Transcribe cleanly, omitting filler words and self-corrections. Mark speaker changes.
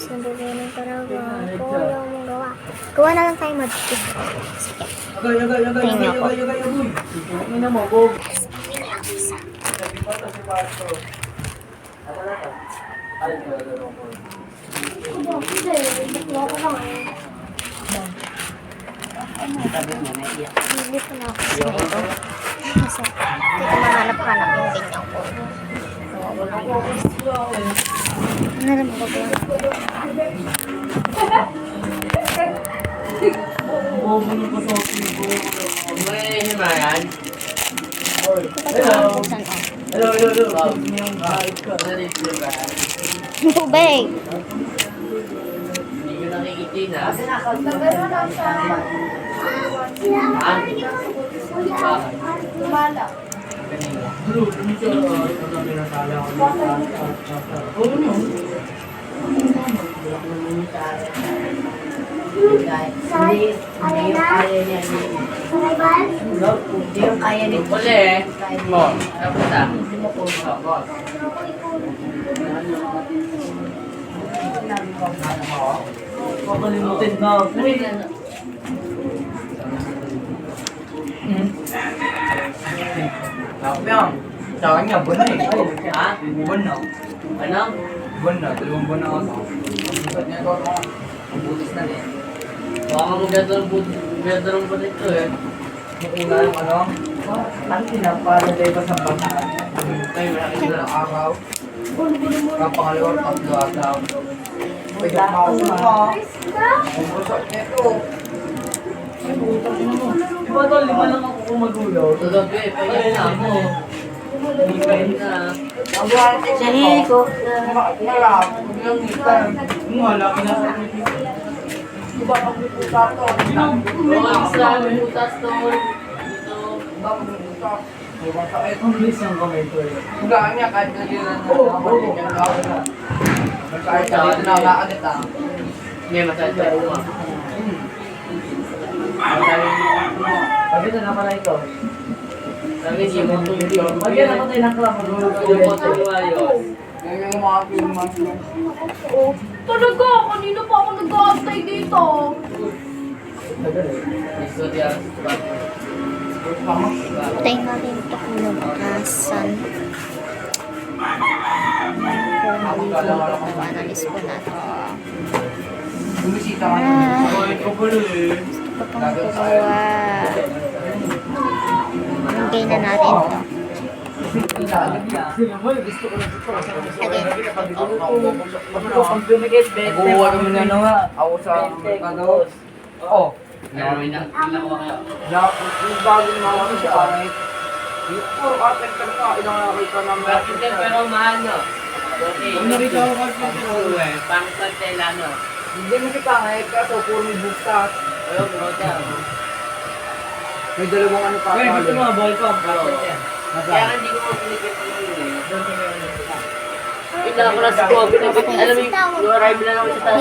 Speaker 1: guys, nabibinin talaga ako yung gawa. Gawa na lang tayo mag-stick. Sige. Tingnan ko. Hindi ko na ako sa ito. Kasi hindi ko mahanap-hanap yung ganyan ko. Ano naman ko ba yan? Tubig!
Speaker 2: Hindi ko nakikita na.
Speaker 3: Hindi yung kaya nito.
Speaker 2: Uli eh. Mo. Kapunta.
Speaker 3: Kakalimutin ka.
Speaker 4: Yang, sa kanya, buwan na eh.
Speaker 2: Ha?
Speaker 4: Buwan na.
Speaker 2: Ano?
Speaker 4: Buwan na, 2 buwan na ako. Ba't niya ito ako? Ang butis na din.
Speaker 2: Baka maganda ng butit ko eh.
Speaker 4: Una yung ano? Ang pinapalagay ba sa bata?
Speaker 2: Ay, malaki na.
Speaker 4: Araw. Kapangalawang tatlo ataw. Pwede ako sa ang busok nito.
Speaker 3: Di ba tol, 5 lang ako kumagulaw.
Speaker 2: Gabi, payat na ako. Hindi payat na.
Speaker 4: Ang buwan ko sa
Speaker 3: Sarili ko.
Speaker 4: Malap, biglang ngitan.
Speaker 3: Wala, pinasa.
Speaker 4: Diba pag puputa to?
Speaker 2: Mga extra, may butas to. Dito.
Speaker 4: Diba pag puputa? Diba sa ito?
Speaker 3: Ang bilis ng kamay ko eh.
Speaker 4: Hugaan niya kahit nagilan na nakabalik yung tao na. Kahit na dito na nakakagit ah.
Speaker 2: Hindi, masaya tayo mo.
Speaker 3: Sabi na pala ito.
Speaker 2: Sabi niya, yung tubig.
Speaker 3: Magyan ako tayo ng club.
Speaker 2: Yung moto yung ayos.
Speaker 4: Yung mga film
Speaker 5: Oh, talaga, kanina pa ako nag-aantay dito.
Speaker 2: Gusto niya.
Speaker 1: Tayo natin ito kung nabukasan. Kung analis ko na ito.
Speaker 4: Bumisita ka na.
Speaker 3: Ay, ko pala eh.
Speaker 1: Gusto ko pang kukuha. Lagay na natin ito.
Speaker 3: Sila mo, gusto ko na dito.
Speaker 1: Again.
Speaker 3: Ang pinagit,
Speaker 4: Naguha naman na nga. Ako sa ano. Oh.
Speaker 2: Meron na. Ilang ko kayo.
Speaker 4: Yung bago na ako sa pangit. Yung puro carpenter ka. Ilang nakita ng
Speaker 2: Carpenter pero mahal no.
Speaker 3: Kung narito ako carpenter.
Speaker 2: Pangit lang tela no.
Speaker 4: Hindi mo si pangit. Kaso puro may buktas.
Speaker 2: Ayun, brota.
Speaker 4: May dalawang ano pa.
Speaker 3: Ay, gusto mo, ball pump.
Speaker 2: Kaya nga hindi ko mapiligit ko yun eh. Ina ko na sa COVID. Alam mo yung arrive na naman sa